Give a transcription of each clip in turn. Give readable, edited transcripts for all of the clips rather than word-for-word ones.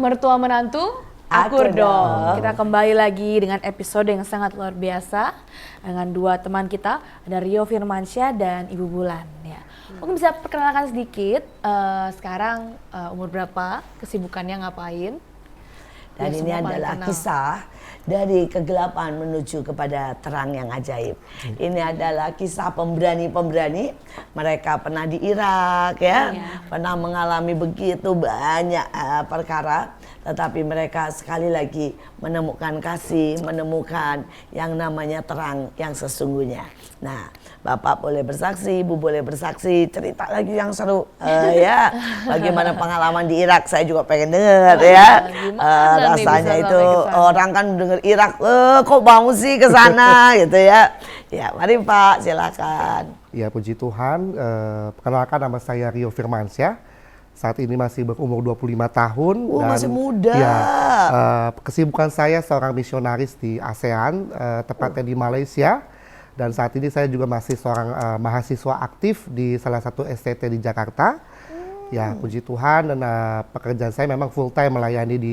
mertua menantu, akur dong. Kita kembali lagi dengan episode yang sangat luar biasa dengan dua teman kita, ada Rio Firmansyah dan Ibu Bulan. Ya. Mungkin bisa perkenalkan sedikit, sekarang umur berapa, kesibukannya ngapain? Dan ini adalah kisah dari kegelapan menuju kepada terang yang ajaib. Ini adalah kisah pemberani-pemberani. Mereka pernah di Irak ya, pernah mengalami begitu banyak perkara. Tetapi mereka sekali lagi menemukan kasih, menemukan yang namanya terang yang sesungguhnya. Nah, Bapak boleh bersaksi, Ibu boleh bersaksi, cerita lagi yang seru ya. Bagaimana pengalaman di Irak, saya juga pengen dengar ya. Rasanya itu orang kan dengar Irak, kok mau sih ke sana gitu ya. Ya, mari Pak, silakan. Ya, puji Tuhan, perkenalkan nama saya Rio Firmansyah. Saat ini masih berumur 25 tahun. Dan masih muda. Ya, kesibukan saya seorang misionaris di ASEAN, tepatnya di Malaysia. Dan saat ini saya juga masih seorang mahasiswa aktif di salah satu STT di Jakarta. Ya, puji Tuhan, dan pekerjaan saya memang full time melayani di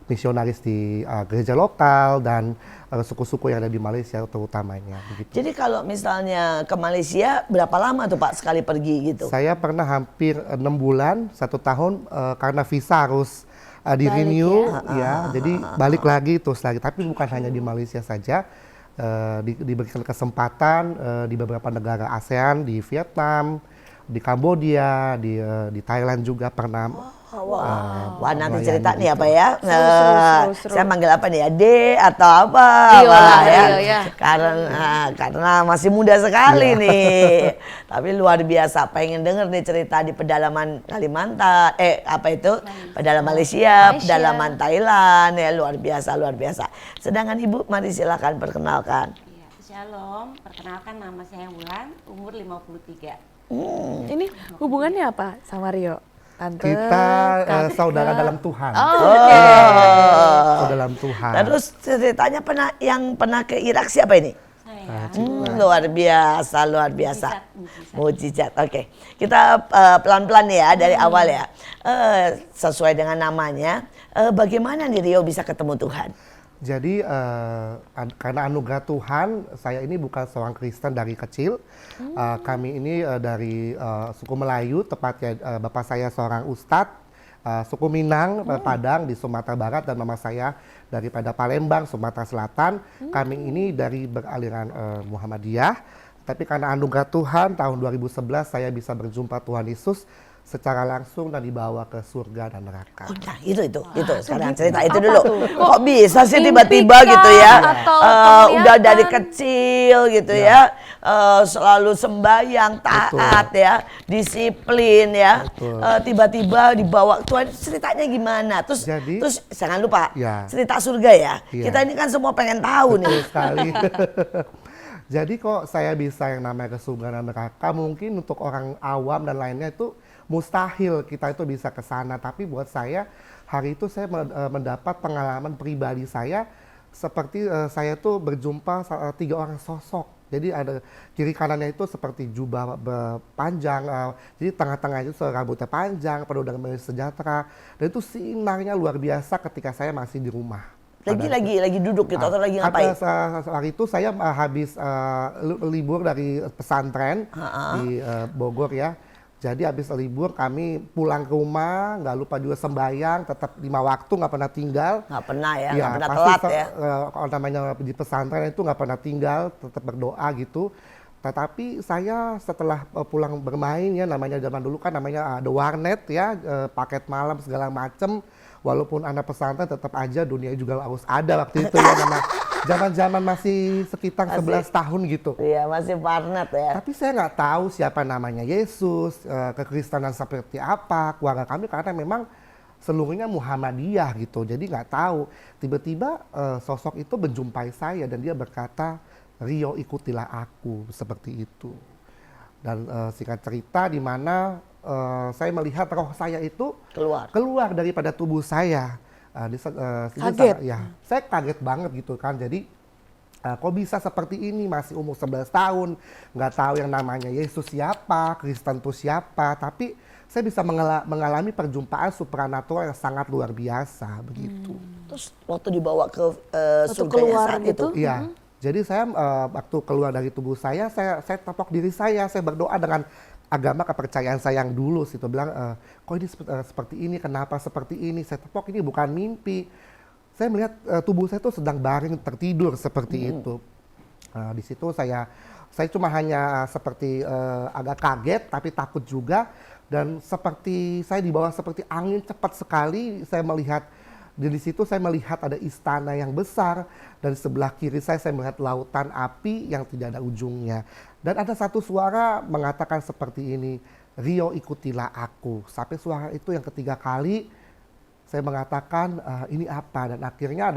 misionaris di gereja lokal dan suku-suku yang ada di Malaysia terutamanya. Begitu. Jadi kalau misalnya ke Malaysia, berapa lama tuh Pak sekali pergi gitu? Saya pernah hampir 6 bulan, 1 tahun karena visa harus di-renew. Ya, jadi balik lagi terus lagi. Tapi bukan hanya di Malaysia saja, diberikan kesempatan di beberapa negara ASEAN, di Vietnam, di Kambodia, di Thailand juga pernah. Wah, nanti cerita nih gitu. apa ya? Seru. Saya manggil apa nih ya? D atau apa? Rio lah, Rio, ya. Karena masih muda sekali nih. Tapi luar biasa. Pengen denger nih cerita di pedalaman Kalimantan. Apa itu? Pedalaman Malaysia, pedalaman Thailand. Ya, luar biasa, luar biasa. Sedangkan Ibu, mari silakan perkenalkan. Ya, Shalom, perkenalkan nama saya Wulan, umur 53. Ini hubungannya apa sama Rio? Tante, Kita saudara dalam Tuhan. Saudara dalam Tuhan. Terus ceritanya yang pernah ke Irak siapa ini? Saya. Luar biasa, luar biasa. Mujizat. Mujizat. Oke. Kita pelan-pelan ya dari awal ya. Sesuai dengan namanya, bagaimana nih Rio bisa ketemu Tuhan? Jadi karena anugerah Tuhan, saya ini bukan seorang Kristen dari kecil. Kami ini dari suku Melayu, tepatnya bapak saya seorang ustadz, suku Minang, Padang di Sumatera Barat, dan mama saya daripada Palembang, Sumatera Selatan. Kami ini dari beraliran Muhammadiyah. Tapi karena anugerah Tuhan, tahun 2011 saya bisa berjumpa Tuhan Yesus secara langsung dan dibawa ke surga dan neraka. Oh, nah itu. Sekarang cerita itu dulu. tuh? Kok bisa sih tiba-tiba gitu ya? Udah dari kecil gitu ya. Selalu sembahyang, taat ya, disiplin ya. Tiba-tiba dibawa Tuhan, ceritanya gimana? Terus jangan lupa cerita surga ya. Kita ini kan semua pengen tahu nih. Sekali. Jadi kok saya bisa yang namanya ke surga dan neraka, mungkin untuk orang awam dan lainnya itu mustahil kita itu bisa ke sana. Tapi buat saya, hari itu saya mendapat pengalaman pribadi saya seperti saya tuh berjumpa 3 orang sosok. Jadi ada kiri kanannya itu seperti jubah panjang, jadi tengah-tengah itu rambutnya panjang, penuh dengan sejahtera. Dan itu sinarnya luar biasa ketika saya masih di rumah. Lagi duduk gitu atau lagi ngapain? Hari itu saya habis libur dari pesantren di Bogor ya. Jadi habis libur kami pulang ke rumah, nggak lupa juga sembahyang, tetap 5 waktu, nggak pernah tinggal. Nggak pernah ya, nggak pernah pasti telat ya. Kalau namanya di pesantren itu nggak pernah tinggal, tetap berdoa gitu. Tetapi saya setelah pulang bermain ya, namanya zaman dulu kan namanya ada warnet ya, paket malam segala macem. Walaupun anak pesantren tetap aja dunia juga harus ada waktu itu ya, nama zaman-zaman masih sekitar 11 tahun gitu. Iya, masih warnet ya. Tapi saya nggak tahu siapa namanya Yesus, kekristenan seperti apa, keluarga kami karena memang seluruhnya Muhammadiyah gitu. Jadi nggak tahu. Tiba-tiba sosok itu menjumpai saya dan dia berkata, Rio ikutilah aku, seperti itu. Dan singkat cerita di mana saya melihat roh saya itu keluar daripada tubuh saya. Kaget? Saya kaget banget gitu kan. Jadi kok bisa seperti ini, masih umur 11 tahun, nggak tahu yang namanya Yesus siapa, Kristen itu siapa. Tapi saya bisa mengalami perjumpaan supranatural yang sangat luar biasa begitu. Terus waktu dibawa ke surga keluar saat gitu? itu, Iya. Jadi saya waktu keluar dari tubuh saya tepok diri saya berdoa dengan agama kepercayaan saya yang dulu situ, bilang kok ini seperti ini, kenapa seperti ini, saya tepok ini bukan mimpi. Saya melihat tubuh saya tuh sedang baring tertidur seperti itu. Di situ saya cuma hanya seperti agak kaget tapi takut juga, dan seperti saya dibawa seperti angin cepat sekali. Saya melihat di situ, saya melihat ada istana yang besar, dan sebelah kiri saya melihat lautan api yang tidak ada ujungnya. Dan ada satu suara mengatakan seperti ini, Rio ikutilah aku. Sampai suara itu yang ketiga kali saya mengatakan ini apa, dan akhirnya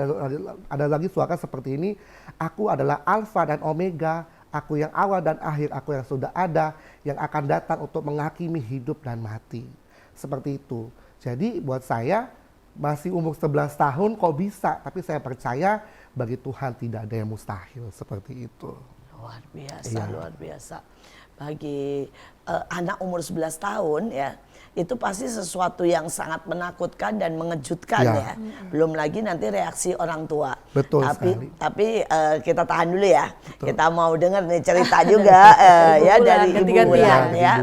ada lagi suara seperti ini, aku adalah Alfa dan Omega, aku yang awal dan akhir, aku yang sudah ada, yang akan datang untuk menghakimi hidup dan mati. Seperti itu. Jadi buat saya, masih umur 11 tahun kok bisa, tapi saya percaya bagi Tuhan tidak ada yang mustahil, seperti itu. luar biasa, luar biasa. Bagi anak umur 11 tahun ya, itu pasti sesuatu yang sangat menakutkan dan mengejutkan ya. Belum lagi nanti reaksi orang tua. Betul tapi, sekali. Tapi kita tahan dulu ya. Betul. Kita mau dengar nih cerita juga ya dari Ibu Wulan ya.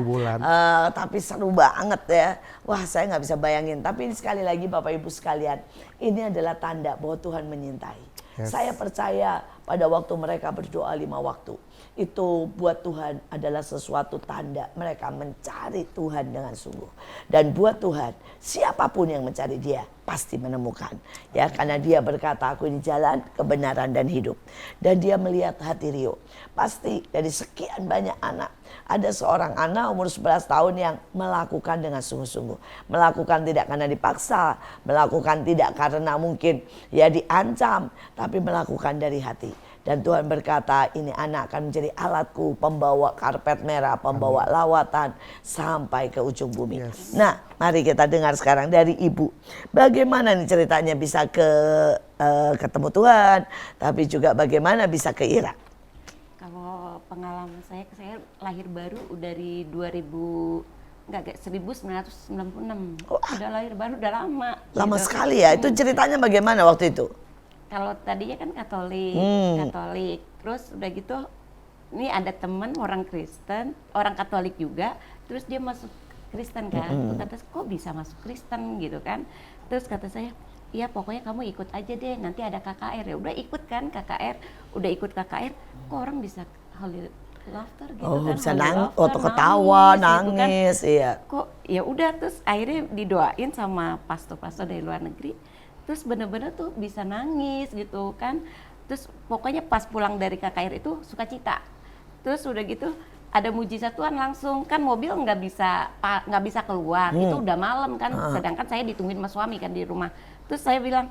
Tapi seru banget ya. Wah, saya nggak bisa bayangin. Tapi sekali lagi Bapak Ibu sekalian, ini adalah tanda bahwa Tuhan menyintai. Yes. Saya percaya pada waktu mereka berdoa 5 waktu, itu buat Tuhan adalah sesuatu tanda mereka mencari Tuhan dengan sungguh. Dan buat Tuhan, siapapun yang mencari Dia pasti menemukan. Ya, karena Dia berkata, aku ini jalan, kebenaran dan hidup. Dan Dia melihat hati Rio. Pasti dari sekian banyak anak, ada seorang anak umur 11 tahun yang melakukan dengan sungguh-sungguh. Melakukan tidak karena dipaksa, melakukan tidak karena mungkin ya diancam, tapi melakukan dari hati. Dan Tuhan berkata, ini anak akan menjadi alatku, pembawa karpet merah, pembawa lawatan sampai ke ujung bumi. Yes. Nah, mari kita dengar sekarang dari Ibu. Bagaimana nih ceritanya bisa ketemu Tuhan, tapi juga bagaimana bisa ke Irak? Kalau pengalaman saya lahir baru dari 1996. Udah lahir baru, udah lama. Lama gitu. Sekali ya, itu ceritanya bagaimana waktu itu? Kalau tadinya kan Katolik, terus udah gitu, ini ada teman orang Kristen, orang Katolik juga, terus dia masuk Kristen kan, kata kok bisa masuk Kristen gitu kan, terus kata saya, iya pokoknya kamu ikut aja deh, nanti ada KKR, ya udah ikut kan KKR, kok orang bisa holy laughter gitu kan, bisa ketawa, nangis, gitu kan. Iya. Kok ya udah, terus akhirnya didoain sama pastor-pastor dari luar negeri. Terus bener-bener tuh bisa nangis gitu kan. Terus pokoknya pas pulang dari KKR itu sukacita. Terus udah gitu ada mujizat Tuhan langsung, kan mobil nggak bisa keluar. Itu udah malam kan. Sedangkan saya ditungguin sama suami kan di rumah. Terus saya bilang,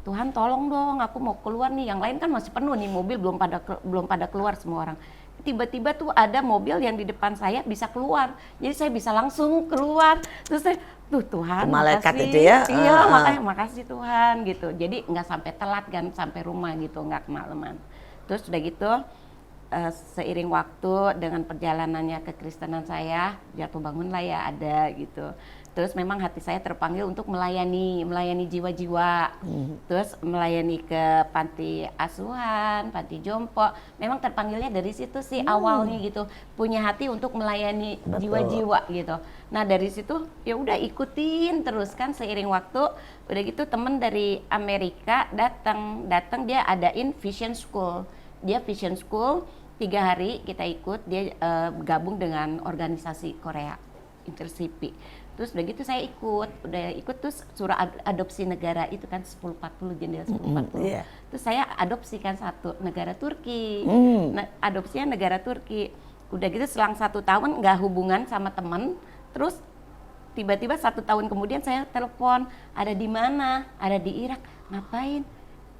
Tuhan tolong dong, aku mau keluar nih. Yang lain kan masih penuh nih mobil, belum pada keluar semua orang. Tiba-tiba tuh ada mobil yang di depan saya bisa keluar. Jadi saya bisa langsung keluar. Terus saya, Tuhan malaikat makasih. Itu ya? Iya, makanya makasih Tuhan gitu. Jadi nggak sampai telat kan, sampai rumah gitu, nggak kemalaman. Terus udah gitu, seiring waktu dengan perjalanannya kekristenan saya, jatuh bangun lah ya ada gitu. Terus memang hati saya terpanggil untuk melayani jiwa-jiwa. Terus melayani ke panti asuhan, panti jompo. Memang terpanggilnya dari situ sih awalnya gitu. Punya hati untuk melayani jiwa-jiwa gitu. Nah, dari situ ya udah ikutin terus kan seiring waktu. Udah gitu temen dari Amerika datang dia adain Vision School. Dia Vision School 3 hari kita ikut, dia gabung dengan organisasi Korea Intercipi. Terus udah gitu saya ikut terus surah adopsi negara itu kan 1040 jendela 1040. Terus saya adopsikan satu negara Turki. Adopsinya negara Turki. Udah gitu selang 1 tahun nggak hubungan sama teman. Terus tiba-tiba 1 tahun kemudian saya telepon, ada di mana? Ada di Irak. Ngapain?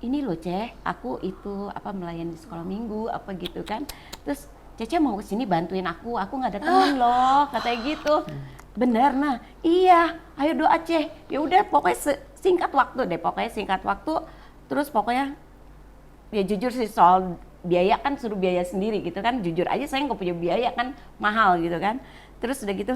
Ini loh aku itu melayani di sekolah minggu apa gitu kan. Terus Cece mau kesini bantuin aku nggak ada teman loh, katanya gitu. Bener, nah iya, ayo doa ya udah pokoknya singkat waktu, terus pokoknya ya jujur sih soal biaya kan suruh biaya sendiri gitu kan, jujur aja saya nggak punya biaya kan mahal gitu kan. Terus udah gitu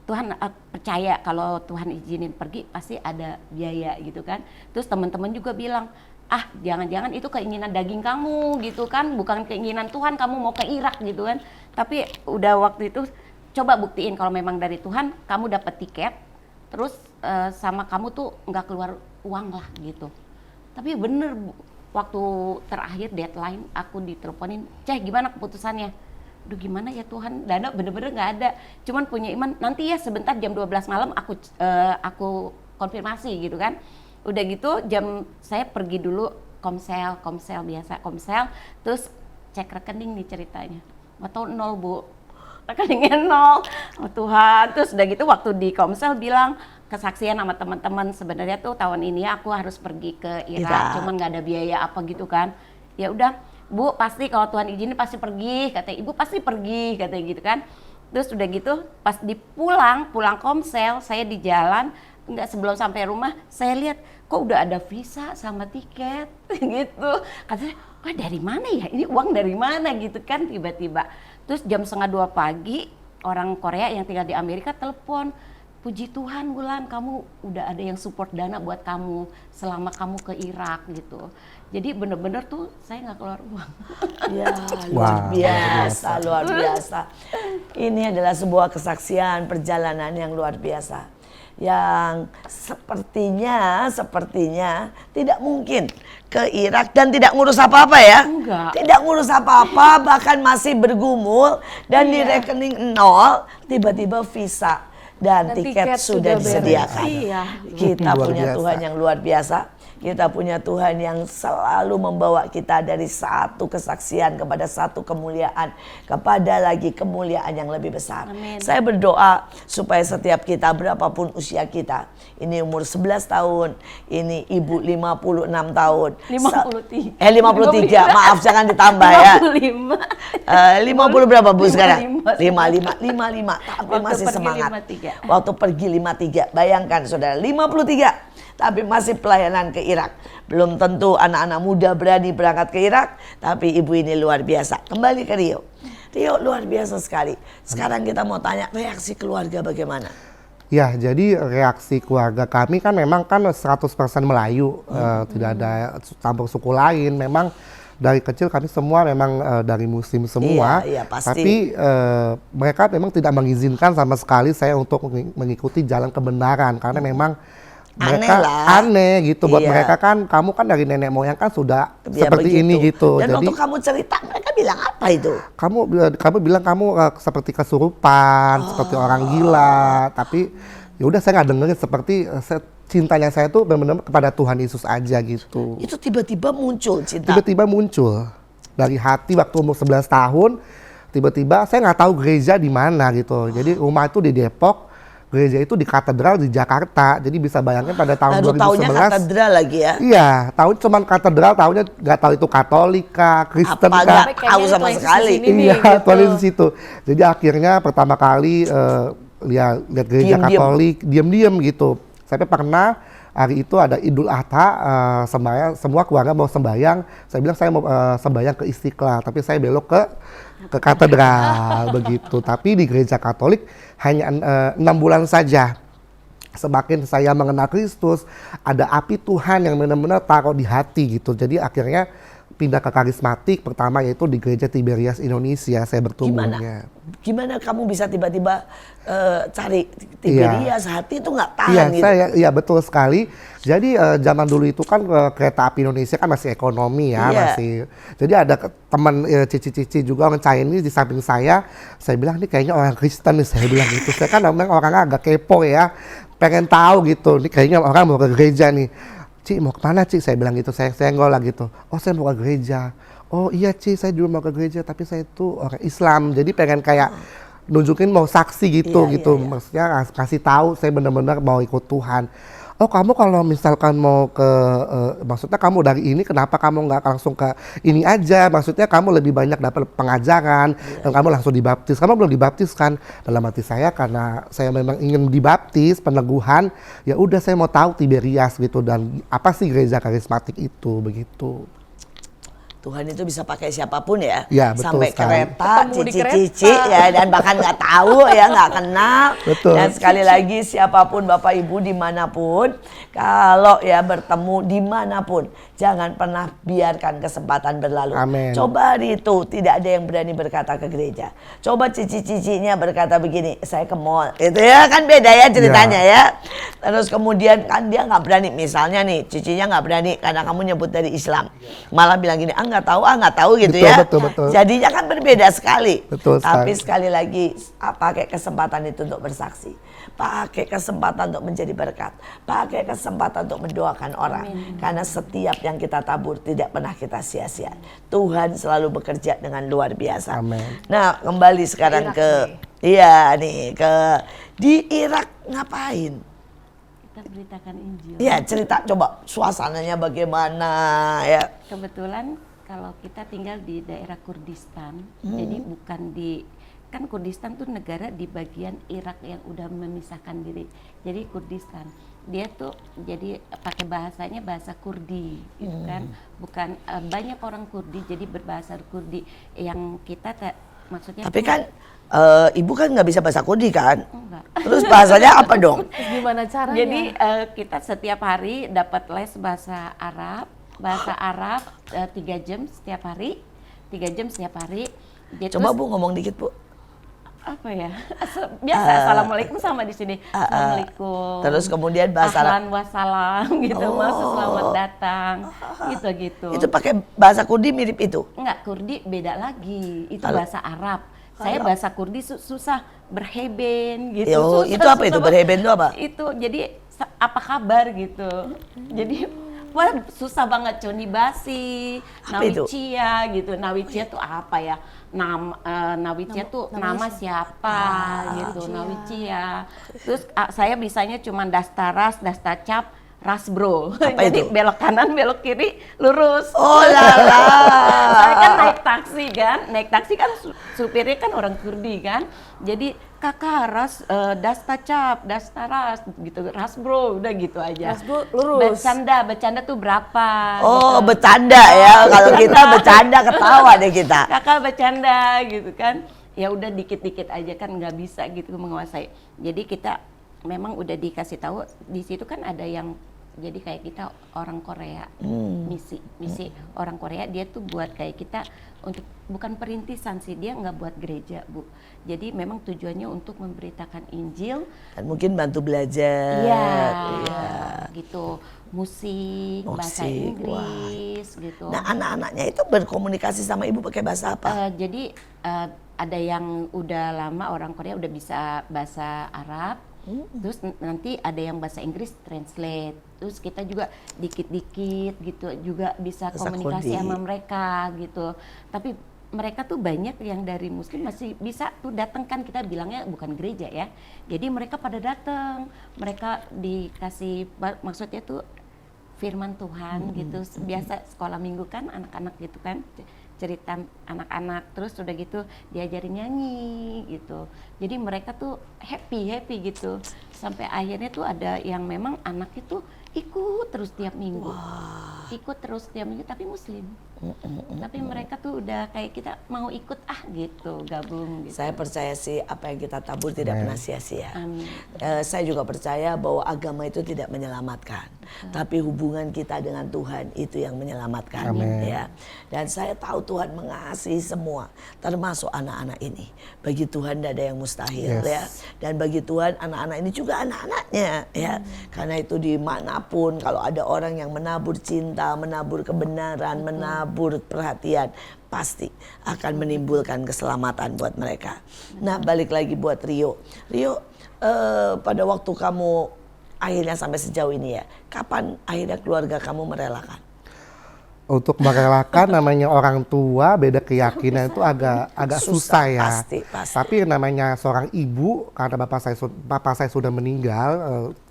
Tuhan percaya kalau Tuhan izinin pergi pasti ada biaya gitu kan. Terus teman-teman juga bilang, ah jangan-jangan itu keinginan daging kamu gitu kan, bukan keinginan Tuhan kamu mau ke Irak gitu kan. Tapi udah waktu itu coba buktiin kalau memang dari Tuhan, kamu dapat tiket, terus sama kamu tuh nggak keluar uang lah gitu. Tapi bener waktu terakhir deadline aku diteleponin, Ceh gimana keputusannya? Aduh gimana ya Tuhan, dana bener-bener nggak ada. Cuman punya iman, nanti ya sebentar jam 12 malam aku konfirmasi gitu kan. Udah gitu saya pergi dulu komsel biasa, terus cek rekening nih ceritanya. Atau 0 Bu, rekeningnya 0. Oh Tuhan, terus udah gitu waktu di komsel bilang, kesaksian sama teman-teman sebenarnya tuh tahun ini aku harus pergi ke Irak, cuman nggak ada biaya apa gitu kan. Ya udah Bu pasti kalau Tuhan izinin pasti pergi, kata ibu pasti pergi, katanya gitu kan. Terus udah gitu pas pulang komsel, saya di jalan, enggak sebelum sampai rumah, saya lihat kok udah ada visa sama tiket gitu. Katanya, wah dari mana ya, ini uang dari mana gitu kan tiba-tiba. Terus jam 1:30 pagi, orang Korea yang tinggal di Amerika telepon, puji Tuhan Bulan, kamu udah ada yang support dana buat kamu selama kamu ke Irak gitu. Jadi bener-bener tuh saya nggak keluar uang. Ya luar biasa, luar biasa. Ini adalah sebuah kesaksian perjalanan yang luar biasa. Yang sepertinya tidak mungkin ke Irak dan tidak ngurus apa-apa ya. Enggak. Tidak ngurus apa-apa, bahkan masih bergumul dan di rekening 0 tiba-tiba visa. Dan tiket sudah disediakan. Iya. Kita Luar punya biasa. Tuhan yang luar biasa. Kita punya Tuhan yang selalu membawa kita dari satu kesaksian kepada satu kemuliaan, kepada lagi kemuliaan yang lebih besar. Amin. Saya berdoa supaya setiap kita, berapapun usia kita, ini umur 11 tahun, ini ibu 56 tahun. 53. 53, maaf jangan ditambah ya. 50 berapa Bu sekarang? 55. Tapi Waktu masih pergi semangat. 53. Waktu pergi 53, bayangkan saudara, 53. Tapi masih pelayanan ke Irak. Belum tentu anak-anak muda berani berangkat ke Irak, tapi ibu ini luar biasa. Kembali ke Rio. Rio luar biasa sekali. Sekarang kita mau tanya reaksi keluarga bagaimana? Ya, jadi reaksi keluarga kami kan memang kan 100% Melayu, tidak ada campur suku lain. Memang dari kecil kami semua memang dari Muslim semua. Iya, pasti. Tapi mereka memang tidak mengizinkan sama sekali saya untuk mengikuti jalan kebenaran karena memang mereka aneh gitu buat mereka kan, kamu kan dari nenek moyang kan sudah seperti begitu. Ini gitu. Dan jadi waktu kamu cerita mereka bilang apa itu? Kamu bilang kamu seperti kesurupan, seperti orang gila. Tapi ya udah saya nggak dengerin, seperti cintanya saya tuh benar-benar kepada Tuhan Yesus aja gitu. Itu tiba-tiba muncul cinta. Tiba-tiba muncul dari hati waktu umur 11 tahun. Tiba-tiba saya nggak tahu gereja di mana gitu. Jadi rumah itu di Depok. Gereja itu di katedral di Jakarta, jadi bisa bayangkan pada tahun 2011. Tahunya katedral lagi ya? Iya, tahun cuman katedral, tahunya nggak tahu itu Katolik kah, Kristen kah? Nggak tahu sama sekali. Iya, tulis di situ. Jadi akhirnya pertama kali lihat gereja Katolik, diam-diam gitu. Sampai pernah hari itu ada Idul Adha, semua keluarga mau sembahyang. Saya bilang saya mau sembahyang ke Istiqlal, tapi saya belok ke katedral begitu. Tapi di gereja Katolik hanya 6 bulan saja. Semakin saya mengenal Kristus, ada api Tuhan yang benar-benar taruh di hati gitu. Jadi akhirnya pindah ke karismatik pertama, yaitu di gereja Tiberias Indonesia saya bertumbuhnya. Gimana kamu bisa tiba-tiba cari Tiberias, hati itu nggak tahan gitu? Iya betul sekali. Jadi zaman dulu itu kan kereta api Indonesia kan masih ekonomi ya, masih. Jadi ada teman cici-cici juga orang Chinese di samping saya bilang ini kayaknya orang Kristen nih, saya bilang gitu. Saya kan memang orangnya agak kepo ya, pengen tahu gitu. Ini kayaknya orang mau ke gereja nih. Cik mau kemana Cik? Saya bilang gitu, saya senggol lah gitu. Oh saya mau ke gereja. Oh iya Cik, saya dulu mau ke gereja tapi saya itu orang Islam. Jadi pengen kayak nunjukin mau saksi gitu. Maksudnya kasih tahu saya benar-benar mau ikut Tuhan. Oh kamu kalau misalkan mau ke, maksudnya kamu dari ini kenapa kamu nggak langsung ke ini aja? Maksudnya kamu lebih banyak dapat pengajaran dan kamu langsung dibaptis. Kamu belum dibaptis kan? Dalam hati saya karena saya memang ingin dibaptis, peneguhan. Ya udah saya mau tahu Tiberias gitu dan apa sih gereja karismatik itu begitu. Tuhan itu bisa pakai siapapun ya, Ya, betul sampai sekali. kereta, Ketemu di cici-cici ya, dan bahkan nggak tahu ya, nggak kenal. Betul. Dan sekali lagi siapapun Bapak Ibu dimanapun, kalau ya bertemu dimanapun, jangan pernah biarkan kesempatan berlalu. Amin. Coba hari itu tidak ada yang berani berkata ke gereja. Coba cici-cicinya berkata begini, saya ke mall, itu ya kan beda ya ceritanya ya. Terus kemudian kan dia nggak berani, misalnya nih cicinya nggak berani karena kamu nyebut dari Islam, malah bilang gini, nggak tahu gitu Betul, ya. betul. Jadinya kan berbeda sekali. Betul Tapi sekali. sekali lagi pakai kesempatan itu untuk bersaksi, pakai kesempatan untuk menjadi berkat, pakai kesempatan untuk mendoakan orang. Karena setiap yang kita tabur tidak pernah kita sia-sia. Tuhan selalu bekerja dengan luar biasa. Amin. Nah, kembali sekarang Irak ke di Irak ngapain? Kita beritakan Injil. Ya, cerita coba suasananya bagaimana ya. Kebetulan kalau kita tinggal di daerah Kurdistan, jadi bukan kan Kurdistan tuh negara di bagian Irak yang udah memisahkan diri. Jadi Kurdistan, dia tuh jadi pakai bahasanya bahasa Kurdi, gitu kan? Bukan banyak orang Kurdi, jadi berbahasa Kurdi. Yang kita maksudnya. Tapi kan ibu kan nggak bisa bahasa Kurdi kan? Enggak. Terus bahasanya apa dong? Terus gimana caranya? Jadi kita setiap hari dapat les bahasa Arab 3 jam setiap hari, 3 jam setiap hari. Jadi Coba terus, Bu ngomong dikit Bu. apa ya? Biasa assalamualaikum sama di sini. Assalamualaikum. Terus kemudian bahasa Arab. Ahlan wassalam gitu, maksud selamat datang, gitu. Itu pakai bahasa Kurdi mirip itu. Enggak, Kurdi beda lagi. Itu Kalau- bahasa Arab. Saya bahasa Kurdi susah, berheben gitu. Yo, Susah, itu apa itu? susah Berheben itu apa? Itu jadi apa kabar gitu. Jadi wah susah banget Coni Basi, Apa itu? Nawicia gitu. Nawicia tuh apa ya? Nawicia tuh nama siapa gitu, Nawicia. Terus saya bisanya cuma dastaras, dastacap, rasbro. Apa Jadi itu? belok kanan, belok kiri, lurus. Oh lala. Saya kan naik taksi kan supirnya kan orang Kurdi kan. Jadi kakak dastacap, dastaras gitu, rasbro, udah gitu aja. Rasbro lurus. Bercanda tuh berapa? Oh, gitu. bercanda ya. Kalau kita bercanda ketawa deh kita. Kakak bercanda gitu kan. Ya udah dikit-dikit aja kan nggak bisa gitu menguasai. Jadi kita memang udah dikasih tahu di situ kan ada yang jadi kayak kita orang Korea, misi orang Korea, dia tuh buat kayak kita untuk bukan perintisan sih, dia nggak buat gereja Bu. Jadi memang tujuannya untuk memberitakan Injil. Dan mungkin bantu belajar. Iya, gitu. Musik, bahasa Musik, Inggris, gitu. Nah, anak-anaknya itu berkomunikasi sama ibu pakai bahasa apa? Jadi ada yang udah lama orang Korea udah bisa bahasa Arab, terus nanti ada yang bahasa Inggris translate, terus kita juga dikit-dikit gitu juga bisa Bahasa komunikasi Kurdi. sama mereka gitu. Tapi mereka tuh banyak yang dari Muslim masih bisa tuh datang, kan kita bilangnya bukan gereja ya. Jadi mereka pada datang, mereka dikasih maksudnya tuh firman Tuhan gitu. Biasa sekolah minggu kan anak-anak gitu kan, cerita anak-anak, terus udah gitu diajarin nyanyi gitu. Jadi mereka tuh happy gitu. Sampai akhirnya tuh ada yang memang anak itu ikut terus tiap minggu. Ikut terus tiap minggu tapi Muslim. Tapi mereka tuh udah kayak kita mau ikut gitu, gabung gitu. Saya percaya sih apa yang kita tabur tidak pernah sia-sia. Amin. Saya juga percaya bahwa agama itu tidak menyelamatkan, tapi hubungan kita dengan Tuhan itu yang menyelamatkan. Amin. Ya. Dan saya tahu Tuhan mengasihi semua, termasuk anak-anak ini. Bagi Tuhan tidak ada yang mustahil, Yes. ya. Dan bagi Tuhan anak-anak ini juga anak-anaknya, ya. Karena itu dimanapun kalau ada orang yang menabur cinta, menabur kebenaran, menabur perhatian, pasti akan menimbulkan keselamatan buat mereka. Nah, balik lagi buat Rio. Rio, pada waktu kamu akhirnya sampai sejauh ini ya, kapan akhirnya keluarga kamu merelakan? Untuk merelakan namanya orang tua beda keyakinan itu agak susah ya. Pasti. Tapi namanya seorang ibu, karena bapak saya sudah meninggal,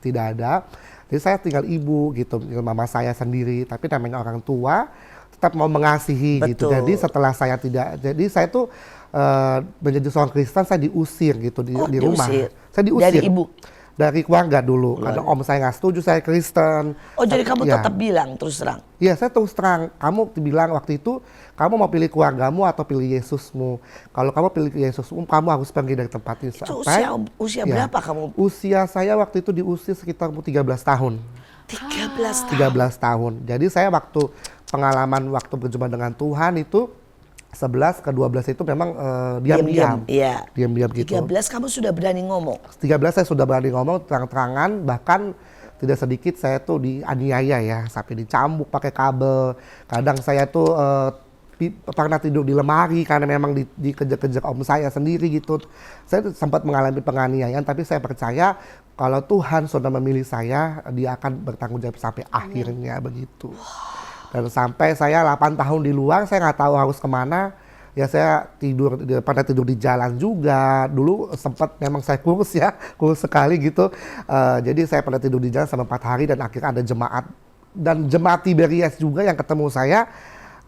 tidak ada. Jadi saya tinggal ibu gitu, tinggal mama saya sendiri. Tapi namanya orang tua tetap mau mengasihi gitu. Betul. Jadi setelah saya saya tuh menjadi seorang Kristen, saya diusir gitu di rumah. Diusir? Saya diusir Dari ibu? dari keluarga dulu. Karena om saya nggak setuju, saya Kristen. Oh, jadi kamu Ya. tetap bilang terus terang? Iya, saya terus terang. Kamu bilang waktu itu, kamu mau pilih keluargamu atau pilih Yesusmu. Kalau kamu pilih Yesusmu, kamu harus pergi dari tempat ini. Itu Sampai- usia Ya. berapa kamu? Usia saya waktu itu di usia sekitar 13 tahun. 13 tahun. 13 tahun. Jadi saya waktu pengalaman waktu berjumpa dengan Tuhan itu 11 ke 12 itu memang diam-diam. Iya. Diam-diam gitu. 13 kamu sudah berani ngomong? 13 saya sudah berani ngomong terang-terangan, bahkan tidak sedikit saya tuh dianiaya ya, sampai dicambuk pakai kabel. Kadang saya tuh pernah tidur di lemari karena memang dikejar-kejar om saya sendiri gitu. Saya tuh sempat mengalami penganiayaan, tapi saya percaya kalau Tuhan sudah memilih saya, dia akan bertanggung jawab sampai akhirnya begitu. Dan sampai saya 8 tahun di luar, saya nggak tahu harus kemana. Ya saya pernah tidur di jalan juga. Dulu sempat memang saya kurus ya, kurus sekali gitu. Jadi saya pernah tidur di jalan selama 4 hari dan akhirnya ada jemaat. Dan jemaat Tiberias juga yang ketemu saya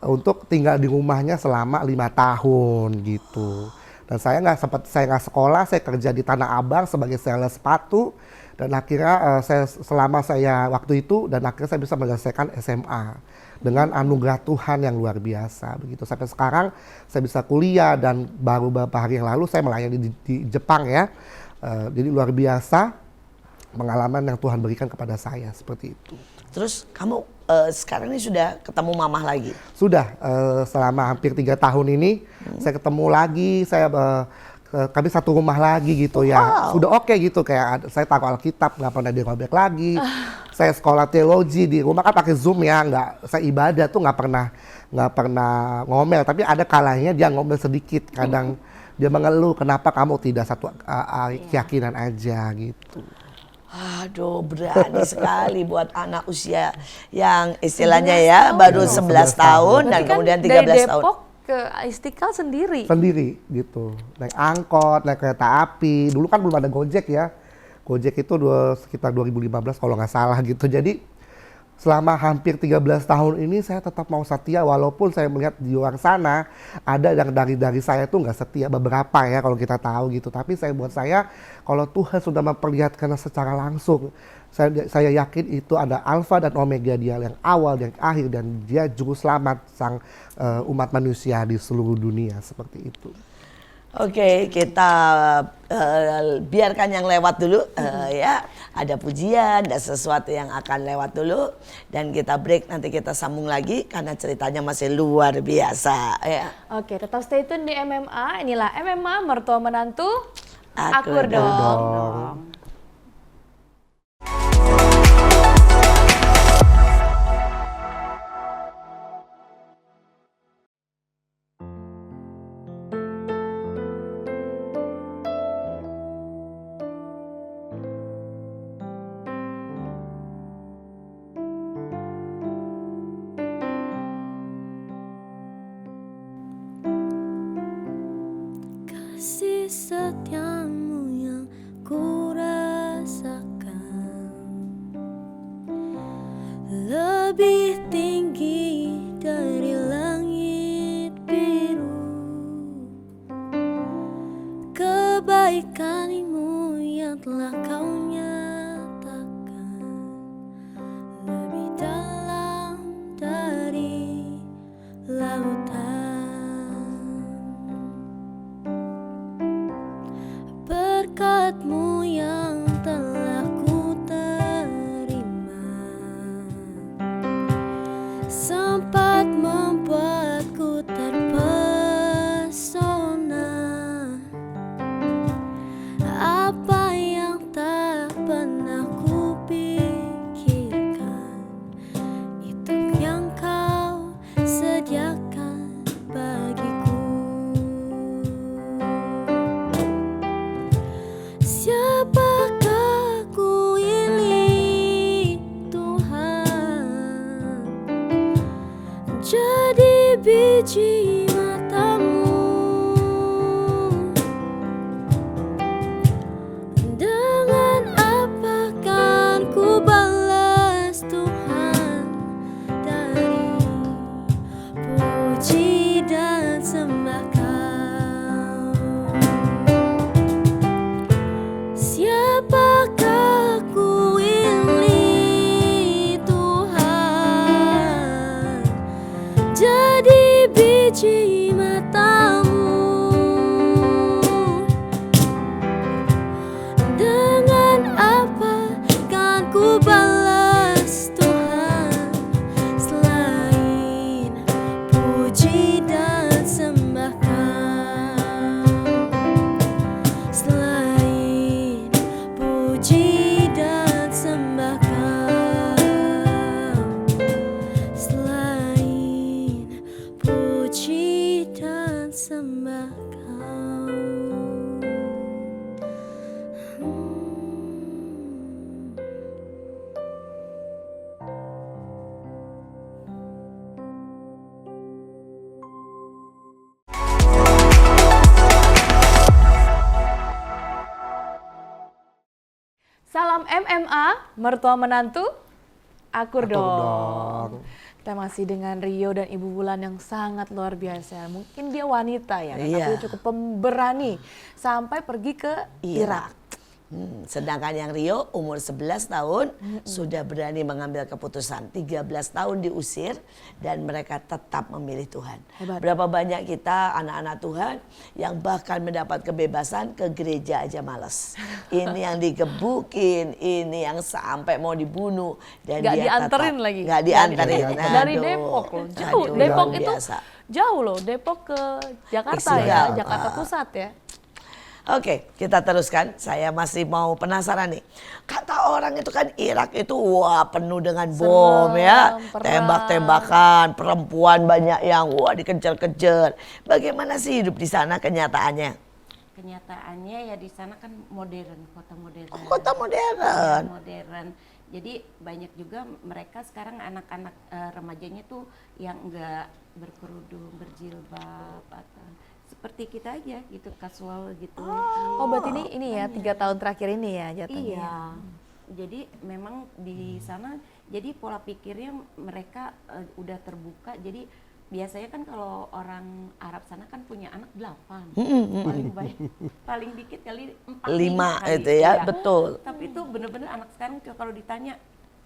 untuk tinggal di rumahnya selama 5 tahun gitu. Dan saya nggak sekolah, saya kerja di Tanah Abang sebagai sales sepatu. Dan akhirnya selama saya waktu itu, dan akhirnya saya bisa menyelesaikan SMA. Dengan anugerah Tuhan yang luar biasa begitu. Sampai sekarang saya bisa kuliah dan baru beberapa hari yang lalu saya melayani di Jepang ya. Jadi luar biasa pengalaman yang Tuhan berikan kepada saya seperti itu. Terus kamu sekarang ini sudah ketemu mamah lagi? Sudah selama hampir 3 tahun ini saya ketemu lagi, kami satu rumah lagi gitu ya. Sudah oke gitu, kayak saya taruh Alkitab, nggak pernah dirobek lagi. Saya sekolah teologi di rumah kan pakai Zoom ya, saya ibadah tuh nggak pernah ngomel, tapi ada kalanya dia ngomel sedikit. Kadang dia mengeluh, kenapa kamu tidak satu keyakinan aja gitu. Aduh, berani sekali buat anak usia yang istilahnya ya baru 11 tahun dan Berarti kan kemudian dari 13 tahun. Depok ke Istiqlal sendiri. Sendiri gitu, naik angkot, naik kereta api. Dulu kan belum ada Gojek ya. Gojek itu sekitar 2015 kalau nggak salah gitu. Jadi selama hampir 13 tahun ini saya tetap mau setia, walaupun saya melihat di luar sana ada yang dari saya tuh nggak setia, beberapa ya kalau kita tahu gitu. Tapi buat saya kalau Tuhan sudah memperlihatkan secara langsung, saya yakin itu ada Alfa dan Omega, dia yang awal dan akhir, dan dia juru selamat sang umat manusia di seluruh dunia seperti itu. Oke, kita biarkan yang lewat dulu ya. Ada pujian, ada sesuatu yang akan lewat dulu. Dan kita break, nanti kita sambung lagi karena ceritanya masih luar biasa ya. Oke, tetap stay tune di MMA. Inilah MMA Mertua Menantu. Akur Akur dong. dong. Kasih setiamu yang ku rasakan lebih tinggi dari langit biru. Kebaikan-Mu yang telah Kau nyatakan lebih dalam dari lautan. Berkat-Mu yang telah ku terima sempat membuatku terpesona. Apa yang tak pernah ku pikirkan, itu yang Kau sediakan bagiku. Siapakah ku ini Tuhan, jadi biji mata-Mu. Dengan apa kan ku balas Tuhan dari puji dan sembah Kau. Siapakah biji matamu. Dengan apa kan ku balas Tuhan selain puji dan sembah Kau, selain puji dan sembah Kau, selain puji dan sembah Kau. Salam MMA, mertua menantu, akur Akur dong. dong. Kita masih dengan Rio dan Ibu Bulan yang sangat luar biasa. Mungkin dia wanita ya, tapi Iya. dia cukup pemberani sampai pergi ke Irak. Sedangkan yang Rio umur 11 tahun sudah berani mengambil keputusan. 13 tahun diusir dan mereka tetap memilih Tuhan. Hebat. Berapa banyak kita anak-anak Tuhan yang bahkan mendapat kebebasan ke gereja aja males. Ini yang digebukin, ini yang sampai mau dibunuh dan Nggak dia dianterin tetap lagi. nggak dianterin. Dari Aduh, Depok loh, jauh. aduh, Depok luar itu biasa. jauh loh, Depok ke Jakarta Istiqlal. ya, Jakarta Pusat ya. Oke, kita teruskan. Saya masih mau penasaran nih. Kata orang itu kan Irak itu wah penuh dengan bom ya. perang. Tembak-tembakan, perempuan banyak yang wah dikejar-kejar. Bagaimana sih hidup di sana kenyataannya? Kenyataannya ya di sana kan modern, kota modern. Oh, kota modern. Ya, modern. Jadi banyak juga mereka sekarang anak-anak remajanya tuh yang enggak berkerudung, berjilbab atau seperti kita aja gitu, kasual gitu. Oh berarti ini ya 3 tahun terakhir ini ya jatuhnya. Iya. Jadi memang di sana jadi pola pikirnya mereka udah terbuka. Jadi biasanya kan kalau orang Arab sana kan punya anak 8. Paling banyak, paling dikit kali 4 5 kali. itu ya, Iya. betul. Tapi itu bener-bener anak sekarang kalau ditanya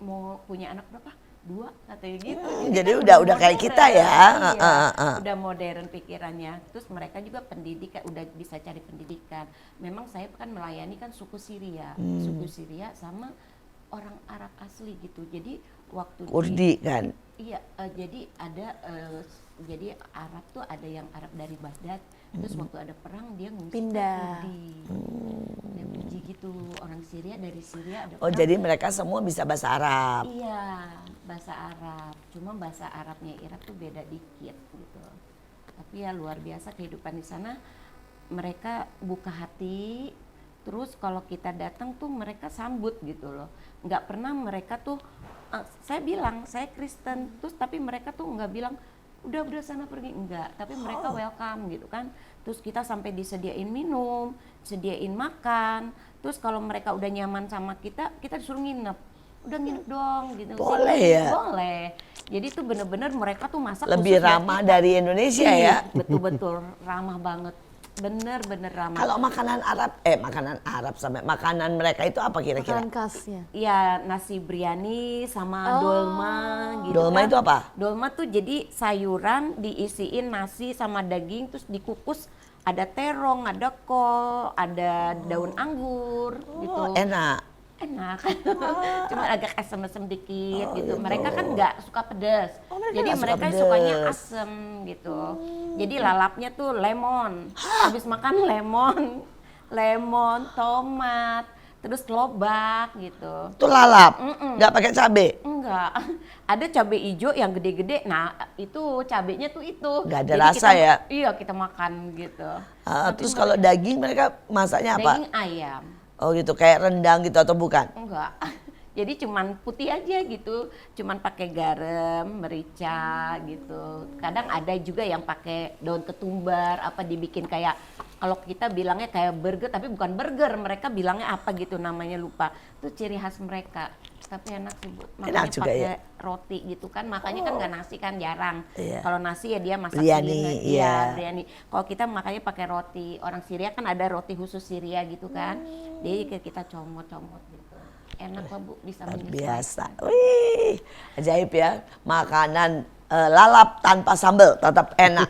mau punya anak berapa? 2 katanya gitu. Jadi kan udah kayak modern. kita ya. Iya, udah modern pikirannya. Terus mereka juga pendidikan, udah bisa cari pendidikan. Memang saya kan melayani kan suku Syria, suku Syria sama orang Arab asli gitu. Jadi waktu Kurdi kan. Iya, jadi ada jadi Arab tuh ada yang Arab dari Baghdad, terus waktu ada perang dia ngungsi ke Pindah. Kurdi. Dia pergi gitu, orang Syria dari Syria ada Oh perang. jadi mereka semua bisa bahasa Arab. Iya, bahasa Arab. Cuma bahasa Arabnya Irak tuh beda dikit gitu. Tapi ya luar biasa kehidupan di sana. Mereka buka hati. Terus kalau kita datang tuh mereka sambut gitu loh. Nggak pernah mereka tuh, saya bilang saya Kristen, terus tapi mereka tuh nggak bilang udah sana pergi, enggak. Tapi mereka welcome gitu kan. Terus kita sampai disediain minum, sediain makan. Terus kalau mereka udah nyaman sama kita disuruh nginep. Udah nginep dong gitu. Boleh Sini, ya? Boleh. Jadi tuh bener-bener mereka tuh masak Lebih khusus buat ramah kita. dari Indonesia Iya, ya. Betul-betul ramah banget. Bener-bener ramah. Kalau makanan Arab sampai makanan mereka itu apa kira-kira? Makanan khasnya. Iya, nasi biryani sama dolma gitu. Dolma kan. itu apa? Dolma tuh jadi sayuran diisiin nasi sama daging terus dikukus, ada terong, ada kol, ada daun anggur gitu. Oh, enak. Enak. Cuma agak asem-asem dikit gitu. Mereka kan nggak suka pedas. Jadi nggak suka mereka pedas. sukanya asem gitu. Jadi lalapnya tuh lemon. Habis makan lemon, tomat, terus lobak gitu. Itu lalap, nggak pakai cabe. Enggak. Ada cabai hijau yang gede-gede. Nah, itu cabenya tuh itu. Nggak ada Jadi rasa kita, ya? Iya, kita makan gitu. Terus kalau daging mereka masaknya apa? Daging ayam. Oh gitu, kayak rendang gitu atau bukan? Enggak. Jadi cuman putih aja gitu, cuman pakai garam, merica gitu. Kadang ada juga yang pakai daun ketumbar, apa dibikin kayak kalau kita bilangnya kayak burger, tapi bukan burger, mereka bilangnya apa gitu namanya lupa. Itu ciri khas mereka. Tapi enak sih Bu. Makanya Enak juga pakai ya? roti gitu kan, makanya kan nggak nasi kan jarang. Iya. Kalau nasi ya dia masak Biryani, sendiri. iya. Biryani. Kalau kita makanya pakai roti. Orang Syria kan ada roti khusus Syria gitu kan. Jadi kita comot-comot gitu. Enak lah Bu, bisa Luar menikmati. biasa. Wih, ajaib ya. Makanan lalap tanpa sambal tetap enak.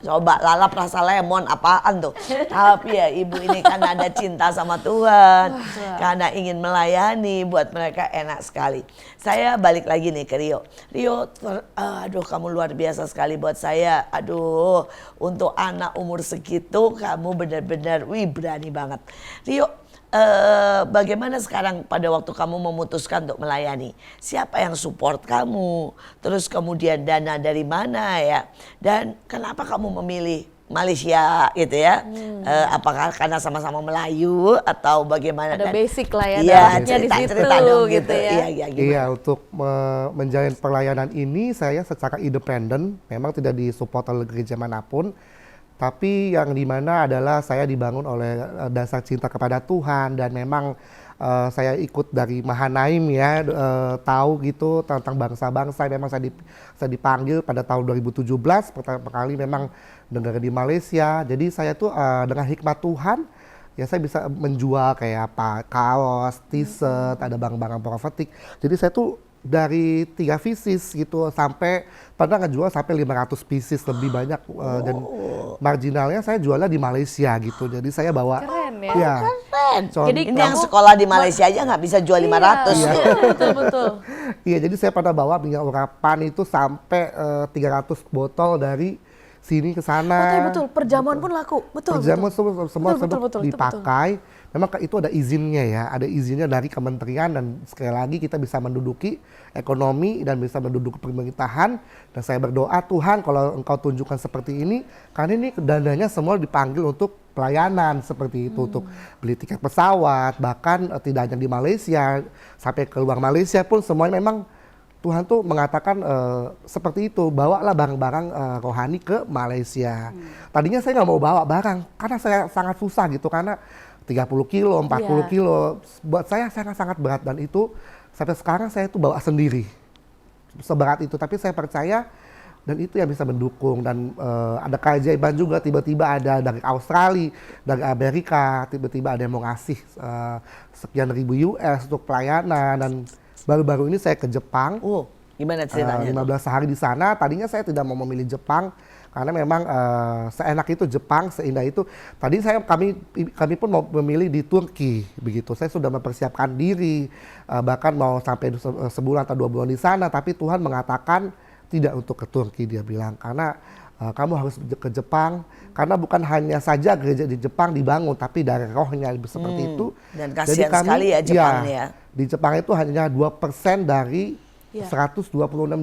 Coba lalap rasa lemon apaan tuh. Tapi ya ibu ini karena ada cinta sama Tuhan, karena ingin melayani, buat mereka enak sekali. Saya balik lagi nih ke Rio. Rio, aduh kamu luar biasa sekali buat saya. Aduh, untuk anak umur segitu kamu benar-benar berani banget. Rio, bagaimana sekarang pada waktu kamu memutuskan untuk melayani? Siapa yang support kamu? Terus kemudian dana dari mana ya? Dan kenapa kamu memilih Malaysia gitu ya? Apakah karena sama-sama Melayu atau bagaimana? Ada basic lah ya, Iya, dapatnya di situ cerita dong gitu ya. Iya, untuk menjalin pelayanan ini saya secara independen, memang tidak disupport oleh gereja manapun. Tapi yang dimana adalah saya dibangun oleh dasar cinta kepada Tuhan, dan memang saya ikut dari Mahanaim ya, tahu gitu tentang bangsa-bangsa. Memang saya dipanggil pada tahun 2017 pertama kali memang dengar di Malaysia. Jadi saya tuh dengan hikmat Tuhan ya saya bisa menjual kayak apa, kaos, t-shirt, ada barang-barang profetik. Jadi saya tuh dari 3 pieces gitu sampai pernah ngejual sampai 500 pieces lebih banyak, dan marginalnya saya jualnya di Malaysia gitu. Jadi saya bawa. Keren ya. Iya. Keren. Jadi Ini yang sekolah di Malaysia aja nggak bisa jual 500 Iya, tuh. betul. Iya, jadi saya pernah bawa minyak urapan itu sampai 300 botol dari sini ke sana. Betul, perjamuan pun laku. Betul. Perjamuan semua Betul, dipakai. Memang itu ada izinnya ya, ada izinnya dari kementerian, dan sekali lagi kita bisa menduduki ekonomi dan bisa menduduki pemerintahan. Dan saya berdoa, Tuhan kalau Engkau tunjukkan seperti ini, karena ini dananya semua dipanggil untuk pelayanan seperti itu, untuk beli tiket pesawat, bahkan tidak hanya di Malaysia, sampai keluar Malaysia pun semuanya memang Tuhan tuh mengatakan seperti itu, bawalah barang-barang rohani ke Malaysia. Tadinya saya nggak mau bawa barang, karena saya sangat susah gitu, karena 30 kilo, 40 kilo, buat saya sangat-sangat berat, dan itu sampai sekarang saya itu bawa sendiri, seberat itu. Tapi saya percaya, dan itu yang bisa mendukung, dan ada keajaiban juga, tiba-tiba ada dari Australia, dari Amerika, tiba-tiba ada yang mau ngasih sekian ribu US untuk pelayanan. Dan baru-baru ini saya ke Jepang. Gimana ceritanya? 15 hari di sana. Tadinya saya tidak mau memilih Jepang karena memang seenak itu Jepang, seindah itu. Tadi kami pun mau memilih di Turki begitu. Saya sudah mempersiapkan diri, bahkan mau sampai sebulan atau 2 bulan di sana. Tapi Tuhan mengatakan tidak untuk ke Turki, dia bilang, karena kamu harus ke Jepang, karena bukan hanya saja gereja di Jepang dibangun, tapi dari rohnya seperti itu. Dan kasihan sekali ya Jepang ya. Di Jepang itu hanya 2% dari 126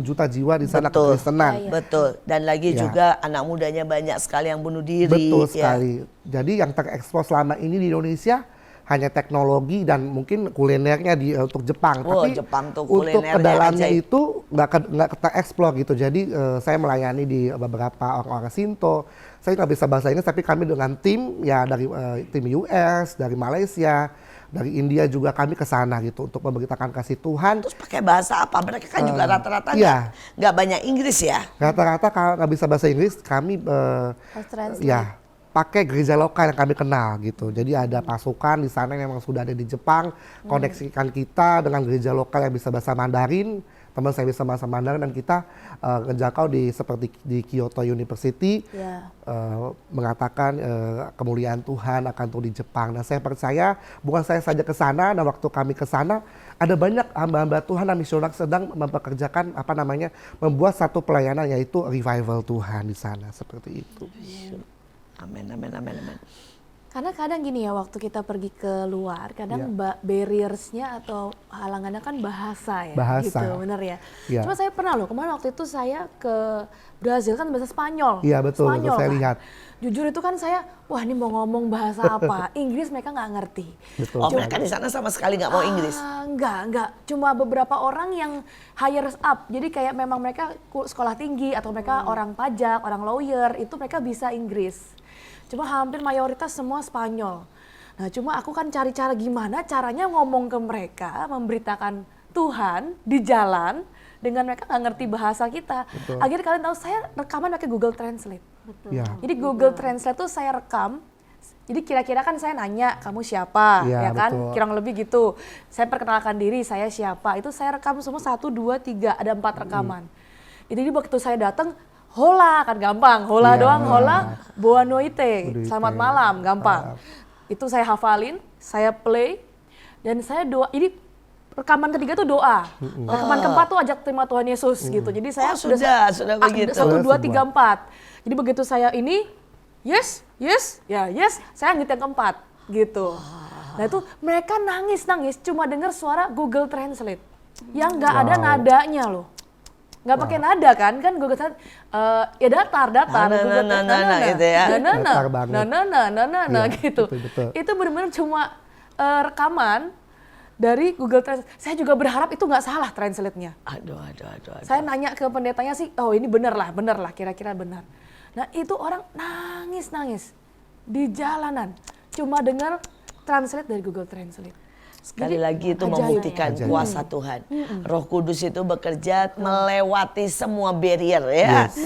juta jiwa di sana kekristenan. Betul. Dan lagi juga anak mudanya banyak sekali yang bunuh diri. Betul sekali. Jadi yang terekspos selama ini di Indonesia hanya teknologi dan mungkin kulinernya untuk Jepang. Tapi Jepang tuh untuk kulinernya kedalamnya ajaib. itu nggak tereksplor gitu. Jadi saya melayani di beberapa orang-orang Sinto. Saya nggak bisa bahasa Inggris, tapi kami dengan tim ya dari tim US, dari Malaysia, dari India juga kami ke sana gitu untuk memberitakan kasih Tuhan. Terus pakai bahasa apa? Mereka kan juga rata-rata nggak banyak Inggris ya. Rata-rata kalau nggak bisa bahasa Inggris, kami pakai gereja lokal yang kami kenal gitu. Jadi ada pasukan di sana yang memang sudah ada di Jepang, koneksikan kita dengan gereja lokal yang bisa bahasa Mandarin. Teman saya bisa bahasa Mandarin, dan kita ngejangkau seperti di Kyoto University, mengatakan kemuliaan Tuhan akan turun di Jepang. Dan saya percaya bukan saya saja ke sana, dan waktu kami ke sana ada banyak hamba-hamba Tuhan dan misioner sedang mempekerjakan membuat satu pelayanan, yaitu revival Tuhan di sana, seperti itu. Amin, amin, amin, amin. Karena kadang gini ya, waktu kita pergi ke luar, kadang barriers-nya atau halangannya kan bahasa ya. Bahasa. Gitu, bener ya. Yeah. Cuma saya pernah loh, kemarin waktu itu saya ke Brazil kan bahasa Spanyol. Iya betul, Spanyol, saya kan. lihat. Jujur itu kan saya, wah ini mau ngomong bahasa apa? Inggris mereka nggak ngerti. Betul. Mereka di sana sama sekali nggak mau Inggris? Enggak. Cuma beberapa orang yang higher up. Jadi kayak memang mereka sekolah tinggi atau mereka orang pajak, orang lawyer, itu mereka bisa Inggris. Cuma hampir mayoritas semua Spanyol. Nah cuma aku kan cari cara gimana caranya ngomong ke mereka, memberitakan Tuhan di jalan dengan mereka nggak ngerti bahasa kita. Betul. Akhirnya kalian tahu saya rekaman pakai Google Translate. Betul. Ya. Jadi Google Translate tuh saya rekam. Jadi kira-kira kan saya nanya kamu siapa, ya kan? Betul. Kurang lebih gitu. Saya perkenalkan diri, saya siapa. Itu saya rekam semua 1, 2, 3, ada 4 rekaman. Itu jadi waktu saya datang, hola kan gampang, hola Iya. doang, hola, boa noite, Noite. selamat malam, gampang. Itu saya hafalin, saya play, dan saya doa. Ini rekaman ketiga tuh doa, rekaman keempat tuh ajak terima Tuhan Yesus gitu. Jadi saya sudah begitu. 1, 2, 3, 4. Jadi begitu saya ini, yes, saya ngit yang keempat gitu. Nah itu mereka nangis cuma dengar suara Google Translate yang nggak ada nadanya loh. Nggak pakai nada kan Google Translate ya datar gitu ya. Datar banget. Iya, gitu. betul. Itu benar-benar cuma rekaman dari Google Translate. Saya juga berharap itu nggak salah translate-nya. Aduh. Saya nanya ke pendetanya sih, oh ini benar lah, kira-kira benar. Nah itu orang nangis di jalanan, cuma dengar translate dari Google Translate. Sekali Jadi, lagi itu ajaib. membuktikan kuasa Tuhan. Roh Kudus itu bekerja melewati semua barrier ya. Yes.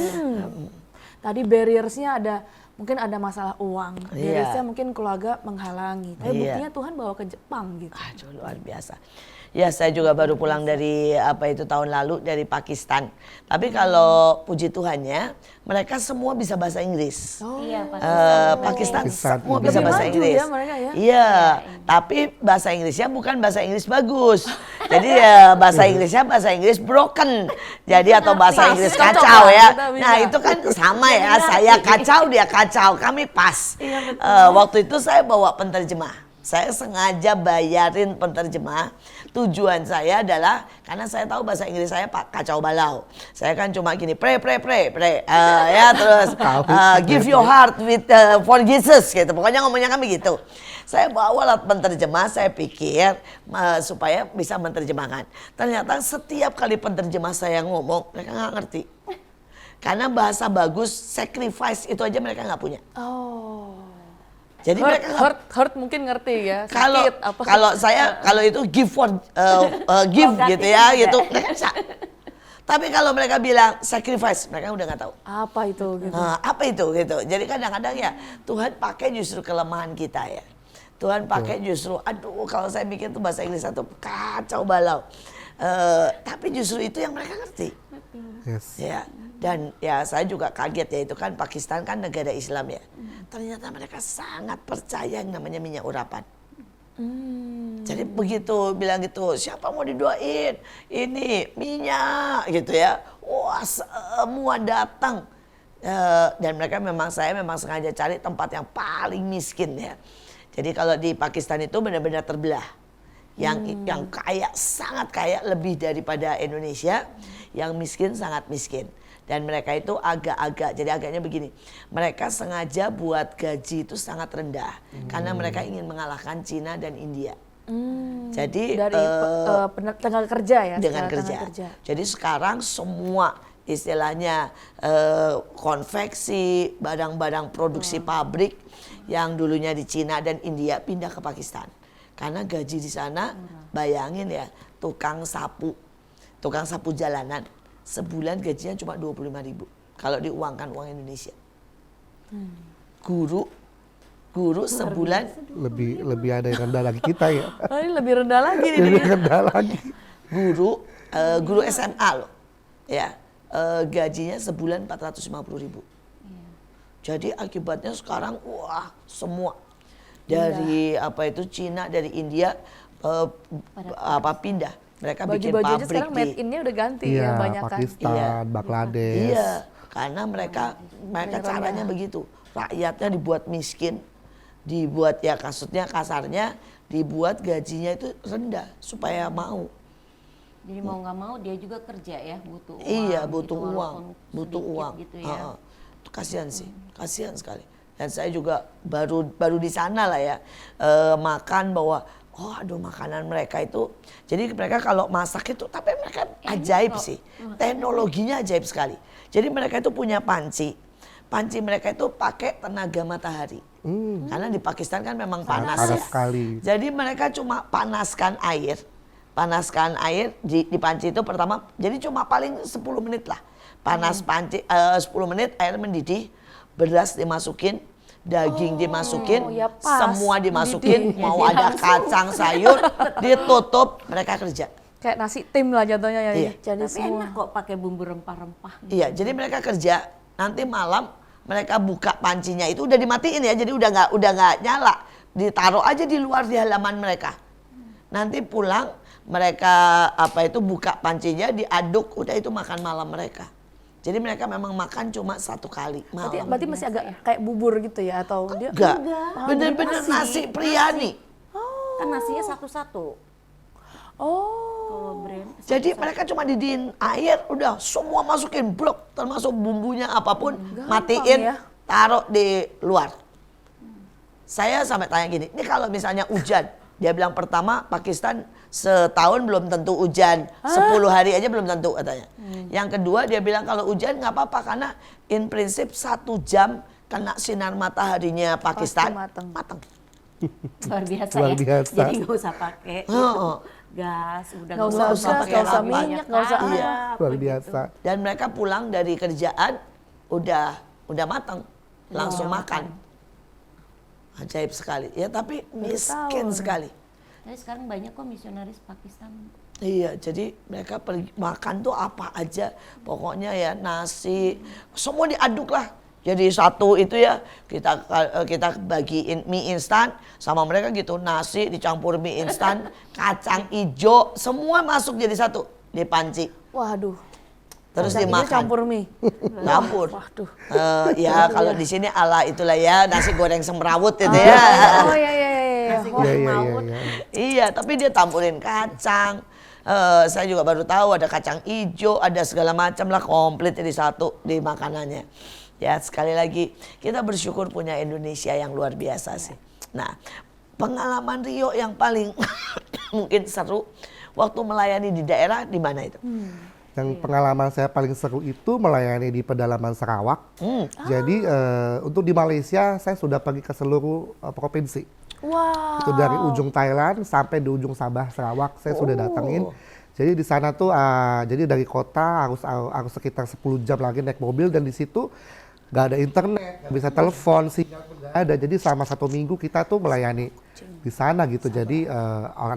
Tadi barriersnya ada, mungkin ada masalah uang, Iya. barriersnya mungkin keluarga menghalangi. Tapi Iya. buktinya Tuhan bawa ke Jepang gitu. Aduh, luar biasa. Ya, saya juga baru pulang dari tahun lalu dari Pakistan. Tapi kalau puji Tuhannya, mereka semua bisa bahasa Inggris. Iya, Pakistan Pakistan. semua Lebih bisa bahasa maju Inggris. ya mereka ya? Iya, tapi bahasa Inggrisnya bukan bahasa Inggris bagus. Jadi ya bahasa Inggris broken. Jadi atau bahasa Inggris Cocok kacau lah, ya. kita bisa. Nah, itu kan sama ya. Saya kacau, dia kacau. Kami pas. Waktu itu saya bawa penterjemah. Saya sengaja bayarin penterjemah. Tujuan saya adalah karena saya tahu bahasa Inggris saya kacau balau. Saya kan cuma gini, pray. Ya terus give your heart with for Jesus gitu. Pokoknya ngomongnya kami gitu. Saya bawa alat penterjemah, saya pikir supaya bisa menerjemahkan. Ternyata setiap kali penterjemah saya ngomong, mereka nggak ngerti. Karena bahasa bagus, sacrifice itu aja mereka nggak punya. Oh. Jadi mereka nggak hurt mungkin ngerti ya. kalau Sakit, apa. kalau itu give for give gitu ya gitu mereka bisa. Tapi kalau mereka bilang sacrifice mereka udah nggak tahu Apa itu gitu. apa itu gitu. Jadi kadang-kadang ya Tuhan pakai justru kelemahan kita ya. Tuhan pakai justru aduh kalau saya mikir tuh bahasa Inggris satu kacau balau. Tapi justru itu yang mereka ngerti. Yes. Ya, dan ya saya juga kaget ya itu kan Pakistan kan negara Islam ya. Ternyata mereka sangat percaya yang namanya minyak urapan. Jadi begitu bilang gitu, siapa mau didoain? Ini minyak gitu ya. Wah semua datang. Dan mereka saya memang sengaja cari tempat yang paling miskin ya. Jadi kalau di Pakistan itu benar-benar terbelah. Yang kaya sangat kaya lebih daripada Indonesia, yang miskin sangat miskin. Dan mereka itu jadi agaknya begini, mereka sengaja buat gaji itu sangat rendah karena mereka ingin mengalahkan Cina dan India. Jadi Dari tenaga kerja ya. dengan secara kerja. tenaga kerja. Jadi sekarang semua istilahnya konveksi, barang-barang produksi pabrik yang dulunya di Cina dan India pindah ke Pakistan. Karena gaji di sana, bayangin ya, tukang sapu jalanan, sebulan gajinya cuma 25.000 kalau diuangkan uang Indonesia. Guru sebulan Lebih ada yang rendah lagi kita ya. Oh, ini lebih rendah lagi nih. Lebih rendah lagi. guru SMA loh, ya gajinya sebulan 450.000. Jadi akibatnya sekarang wah semua dari Cina, dari India pindah. Mereka bikin Baju-baju aja pabrik sekarang made in-nya udah ganti ya Iya, banyak kan. Pakistan, Bangladesh. Iya, karena mereka caranya begitu. Rakyatnya dibuat miskin, dibuat ya kasarnya dibuat gajinya itu rendah supaya mau. Jadi mau nggak mau dia juga kerja ya, butuh uang. Iya, gitu, butuh uang, walaupun butuh sedikit uang. gitu ya. Itu kasihan sih, kasihan sekali. Dan saya juga baru di sana lah ya makan bahwa makanan mereka itu, jadi mereka kalau masak itu, tapi mereka ajaib sih, teknologinya ajaib sekali. Jadi mereka itu punya panci mereka itu pakai tenaga matahari. Karena di Pakistan kan memang panas ya. Sekali. Jadi mereka cuma panaskan air di panci itu pertama, jadi cuma paling 10 menit lah. Panas panci 10 menit, air mendidih, beras dimasukin, daging dimasukin, ya pas. semua dimasukin, Mendidih. mau ada kacang sayur, ditutup, mereka kerja. Kayak nasi tim lah jatuhnya ya. Iya. Jadi Tapi semua. enak kok pakai bumbu rempah-rempah. Iya, jadi mereka kerja, nanti malam mereka buka pancinya itu udah dimatiin ya, jadi udah nggak nyala, ditaruh aja di luar di halaman mereka. Nanti pulang mereka buka pancinya, diaduk, udah itu makan malam mereka. Jadi mereka memang makan cuma 1 kali malam. Berarti masih agak kayak bubur gitu ya atau dia? Enggak, bener-bener nasi priani. Kan nasinya satu-satu. Oh. Kalau brand Jadi mereka cuma didiin air, udah semua masukin blok, termasuk bumbunya apapun, matiin, ya. taruh di luar. Saya sampai tanya gini, ini kalau misalnya hujan, dia bilang pertama Pakistan setahun belum tentu hujan, 10 hari aja belum tentu katanya. Yang kedua dia bilang kalau hujan nggak apa-apa karena in prinsip 1 jam kena sinar mataharinya Pakistan Pasti mateng. luar biasa Luar ya. biasa. Jadi nggak usah pakai gas, udah Nggak usah gas, nggak usah minyak, nggak usah Iya. Luar biasa. Dan mereka pulang dari kerjaan udah matang, langsung makan. Ajaib sekali. Ya tapi miskin sekali. Tapi sekarang banyak kok misionaris Pakistan. Iya, jadi mereka pergi makan tuh apa aja, pokoknya ya nasi, semua diaduk lah. Jadi satu itu ya kita bagiin mie instan sama mereka gitu, nasi dicampur mie instan, kacang ijo, semua masuk jadi satu di panci. Waduh. Terus Kacang hijau dimakan. campur mie. Campur. Waduh. Ya kalau di sini ala itulah ya nasi goreng semrawut itu ya. Oh iya iya iya. Nasi Iya, goreng iya, maut. iya. Iya, tapi dia tampurin kacang. Saya juga baru tahu ada kacang ijo, ada segala macam lah komplit jadi satu di makanannya. Ya sekali lagi kita bersyukur punya Indonesia yang luar biasa sih. Nah pengalaman Rio yang paling mungkin seru waktu melayani di daerah di mana itu? Yang pengalaman saya paling seru itu melayani di pedalaman Sarawak. Jadi untuk di Malaysia saya sudah pergi ke seluruh provinsi. Wow. Itu dari ujung Thailand sampai di ujung Sabah Sarawak saya sudah datangin. Jadi di sana tuh jadi dari kota harus sekitar 10 jam lagi naik mobil dan di situ nggak ada internet, nggak bisa telepon, sinyal pun nggak ada. Jadi selama 1 minggu kita tuh melayani di sana gitu. Jadi orang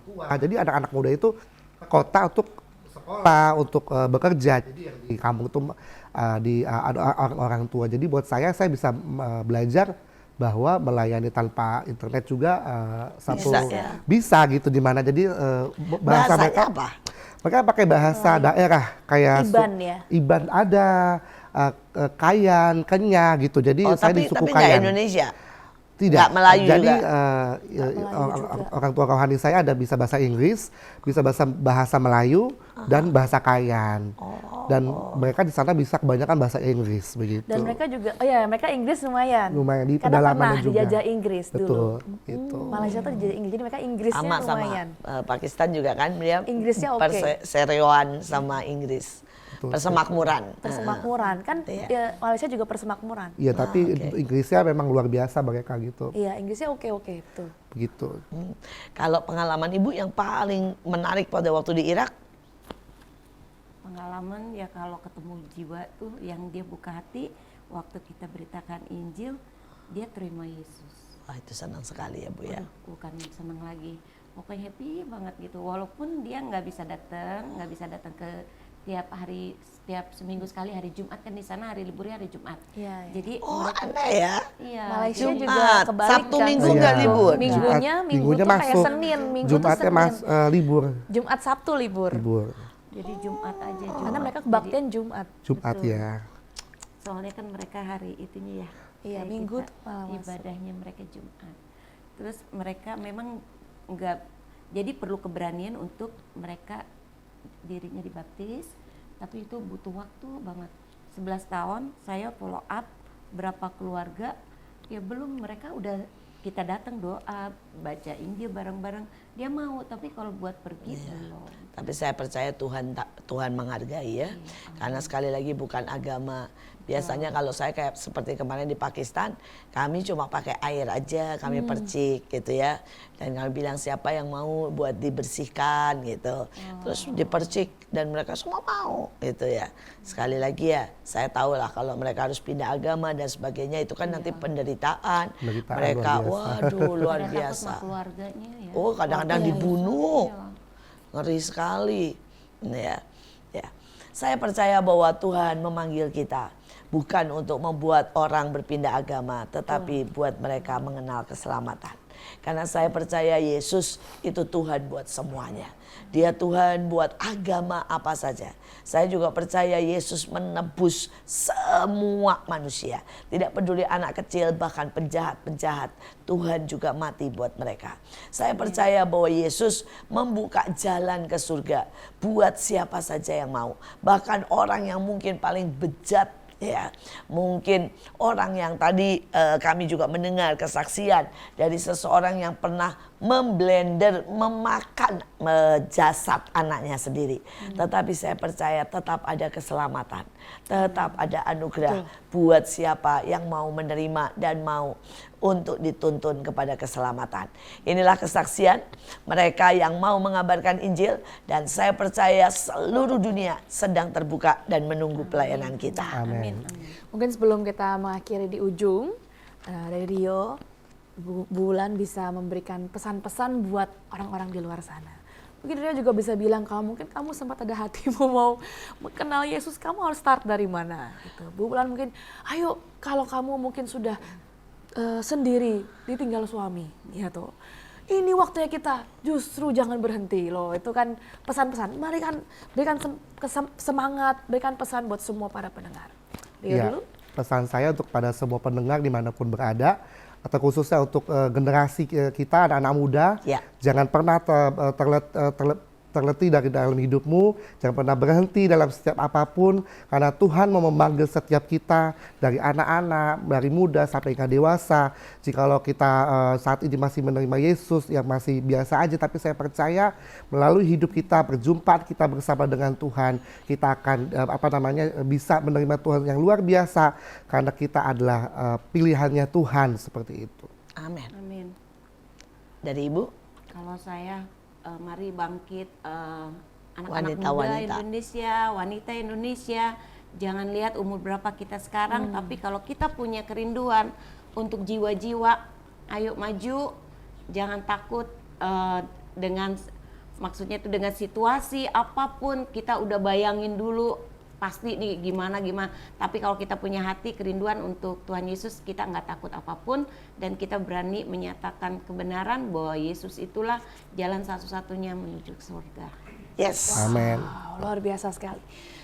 tua, jadi anak-anak muda itu ke kota untuk sekolah, untuk bekerja. Jadi yang di kampung tuh ada orang tua. Jadi buat saya bisa belajar bahwa melayani tanpa internet juga bisa gitu di mana. Jadi bahasa Bahasanya mereka apa? mereka pakai bahasa daerah kayak Iban ya? Iban ada Kayan, Kenya gitu. Jadi saya di suku tapi nggak Kayan. Indonesia. Tidak. Nggak Melayu Jadi juga. orang tua rohani saya ada bisa bahasa Inggris, bisa bahasa Melayu dan bahasa Kayan. Dan mereka di sana bisa kebanyakan bahasa Inggris begitu. Dan mereka juga, mereka Inggris lumayan. Lumayan, di Karena pedalamannya pernah juga. dijajah Inggris dulu. Betul, itu. Malaysia tuh dijajah Inggris, jadi mereka Inggrisnya Sama lumayan. Pakistan juga kan dia Inggrisnya oke. perseroan sama Inggris. Persemakmuran. Persemakmuran kan Malaysia juga persemakmuran. Iya, tapi Inggrisnya memang luar biasa mereka gitu. Iya, Inggrisnya oke betul. Begitu. Kalau pengalaman Ibu yang paling menarik pada waktu di Irak? Pengalaman ya kalau ketemu jiwa tuh yang dia buka hati waktu kita beritakan Injil, dia terima Yesus. Wah itu senang sekali ya Bu ya. Bukan senang lagi, pokoknya happy banget gitu. Walaupun dia nggak bisa datang ke tiap seminggu sekali hari Jumat kan di sana hari liburnya hari Jumat. Iya, iya. Jadi Oh mereka- aneh ya. iya, Malaysia Jumat, juga kebalik Sabtu kan. Minggu Iya. nggak libur. Minggunya tuh kayak Senin, Minggu Jumatnya tuh Senin. libur. Jumat Sabtu libur. jadi Jumat aja. Karena mereka kebaktian Jumat. Jumat Betul. ya. Soalnya kan mereka hari itunya ya. Iya, kayak Minggu kita, malah masuk. ibadahnya mereka Jumat. Terus mereka memang enggak, jadi perlu keberanian untuk mereka dirinya dibaptis, tapi itu butuh waktu banget. 11 tahun saya follow up berapa keluarga, ya belum, mereka udah kita datang doa, baca Injil bareng-bareng, dia mau, tapi kalau buat pergi belum. Tapi saya percaya Tuhan menghargai ya. Karena sekali lagi bukan agama. Biasanya kalau saya kayak seperti kemarin di Pakistan, kami cuma pakai air aja, kami percik gitu ya. Dan kami bilang siapa yang mau buat dibersihkan gitu. Terus dipercik dan mereka semua mau gitu ya. Sekali lagi ya, saya tahu lah kalau mereka harus pindah agama dan sebagainya itu kan nanti penderitaan. Penderitaan Mereka luar biasa. waduh luar Dan takut biasa. sama keluarganya ya. Oh kadang-kadang dibunuh. Iya. ngeri sekali. Ya, ya. Saya percaya bahwa Tuhan memanggil kita bukan untuk membuat orang berpindah agama, tetapi buat mereka mengenal keselamatan. Karena saya percaya Yesus itu Tuhan buat semuanya. Dia Tuhan buat agama apa saja. Saya juga percaya Yesus menebus semua manusia. Tidak peduli anak kecil, bahkan penjahat-penjahat. Tuhan juga mati buat mereka. Saya percaya bahwa Yesus membuka jalan ke surga buat siapa saja yang mau. Bahkan orang yang mungkin paling bejat, ya, mungkin orang yang tadi kami juga mendengar kesaksian dari seseorang yang pernah memblender, memakan jasad anaknya sendiri. Tetapi saya percaya tetap ada keselamatan, tetap ada anugerah buat siapa yang mau menerima dan mau untuk dituntun kepada keselamatan. Inilah kesaksian mereka yang mau mengabarkan Injil, dan saya percaya seluruh dunia sedang terbuka dan menunggu pelayanan kita. Amin. Mungkin sebelum kita mengakhiri di ujung, dari Rio, Bu Wulan bisa memberikan pesan-pesan buat orang-orang di luar sana. Mungkin Rio juga bisa bilang, kalau mungkin kamu sempat ada hatimu mau mengenal Yesus, kamu harus start dari mana? Gitu. Bu Wulan mungkin, ayo kalau kamu mungkin sudah sendiri, ditinggal suami, ya toh. Ini waktunya kita, justru jangan berhenti loh. Itu kan pesan-pesan. Mari kan berikan semangat, berikan pesan buat semua para pendengar. Rio Ya, dulu. pesan saya untuk pada semua pendengar dimanapun berada, atau khususnya untuk generasi kita, anak-anak muda, jangan pernah terletih dari dalam hidupmu, jangan pernah berhenti dalam setiap apapun, karena Tuhan mau memanggil setiap kita dari anak-anak, dari muda sampai ke dewasa. Jikalau kita saat ini masih menerima Yesus yang masih biasa aja, tapi saya percaya melalui hidup kita, berjumpa kita bersama dengan Tuhan, kita akan bisa menerima Tuhan yang luar biasa, karena kita adalah pilihannya Tuhan, seperti itu. Amin. Amin. Dari Ibu? Kalau saya, mari bangkit anak-anak Wanita, muda wanita. Indonesia, wanita Indonesia. Jangan lihat umur berapa kita sekarang, tapi kalau kita punya kerinduan untuk jiwa-jiwa, ayo maju. Jangan takut maksudnya itu dengan situasi apapun, kita udah bayangin dulu pasti nih gimana. Tapi kalau kita punya hati kerinduan untuk Tuhan Yesus, kita nggak takut apapun, dan kita berani menyatakan kebenaran bahwa Yesus itulah jalan satu-satunya menuju ke surga. Yes. Amin. Wow, luar biasa sekali.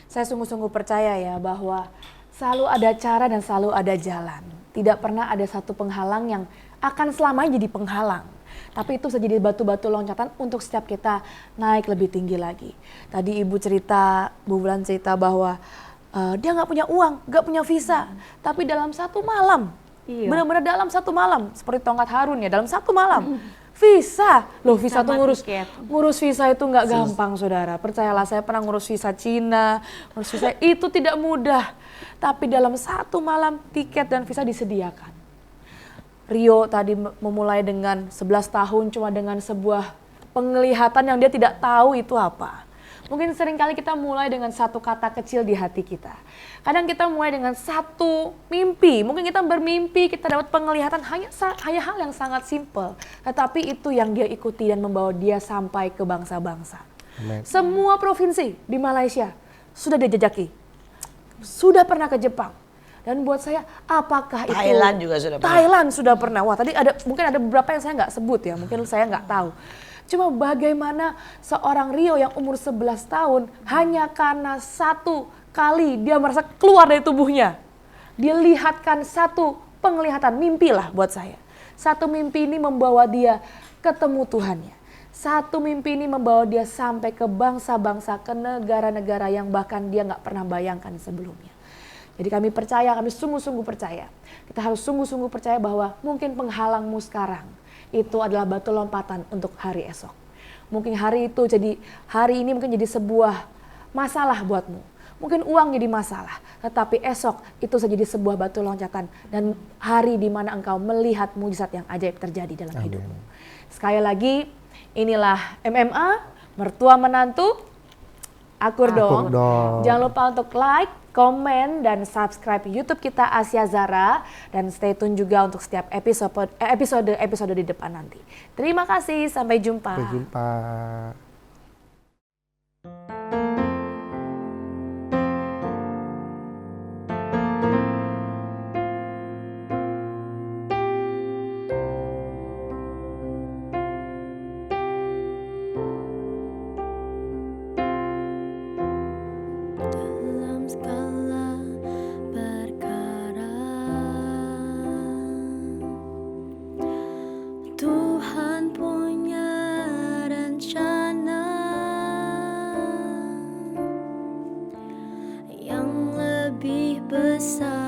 Saya sungguh-sungguh percaya ya bahwa selalu ada cara dan selalu ada jalan. Tidak pernah ada satu penghalang yang akan selamanya jadi penghalang. Tapi itu bisa jadi batu-batu loncatan untuk setiap kita naik lebih tinggi lagi. Tadi Ibu cerita, Bu Wulan cerita bahwa dia nggak punya uang, nggak punya visa. Tapi dalam satu malam, benar-benar dalam satu malam, seperti tongkat Harun ya, dalam satu malam. Visa, loh visa tuh ngurus visa itu nggak gampang saudara. Percayalah, saya pernah ngurus visa Cina, ngurus visa itu tidak mudah. Tapi dalam satu malam tiket dan visa disediakan. Rio tadi memulai dengan 11 tahun cuma dengan sebuah penglihatan yang dia tidak tahu itu apa. Mungkin seringkali kita mulai dengan satu kata kecil di hati kita. Kadang kita mulai dengan satu mimpi. Mungkin kita bermimpi, kita dapat penglihatan hanya hal yang sangat simpel. Tetapi itu yang dia ikuti dan membawa dia sampai ke bangsa-bangsa. Semua provinsi di Malaysia sudah dijajaki. Sudah pernah ke Jepang. Dan buat saya, apakah itu Thailand juga sudah pernah. Thailand sudah pernah. Wah, tadi mungkin ada beberapa yang saya nggak sebut ya, mungkin saya nggak tahu. Cuma bagaimana seorang Rio yang umur 11 tahun hanya karena satu kali dia merasa keluar dari tubuhnya. Dia lihatkan satu penglihatan, mimpi lah buat saya. Satu mimpi ini membawa dia ketemu Tuhannya. Satu mimpi ini membawa dia sampai ke bangsa-bangsa, ke negara-negara yang bahkan dia nggak pernah bayangkan sebelumnya. Jadi kami percaya, kami sungguh-sungguh percaya. Kita harus sungguh-sungguh percaya bahwa mungkin penghalangmu sekarang itu adalah batu lompatan untuk hari esok. Mungkin hari ini mungkin jadi sebuah masalah buatmu. Mungkin uang jadi masalah, tetapi esok itu bisa jadi sebuah batu loncatan dan hari di mana engkau melihat mujizat yang ajaib terjadi dalam hidupmu. Sekali lagi, inilah MMA, mertua menantu, akur dong. Jangan lupa untuk like, komen, dan subscribe YouTube kita Asia Zara, dan stay tune juga untuk setiap episode di depan nanti. Terima kasih, sampai jumpa. Sampai jumpa. besar.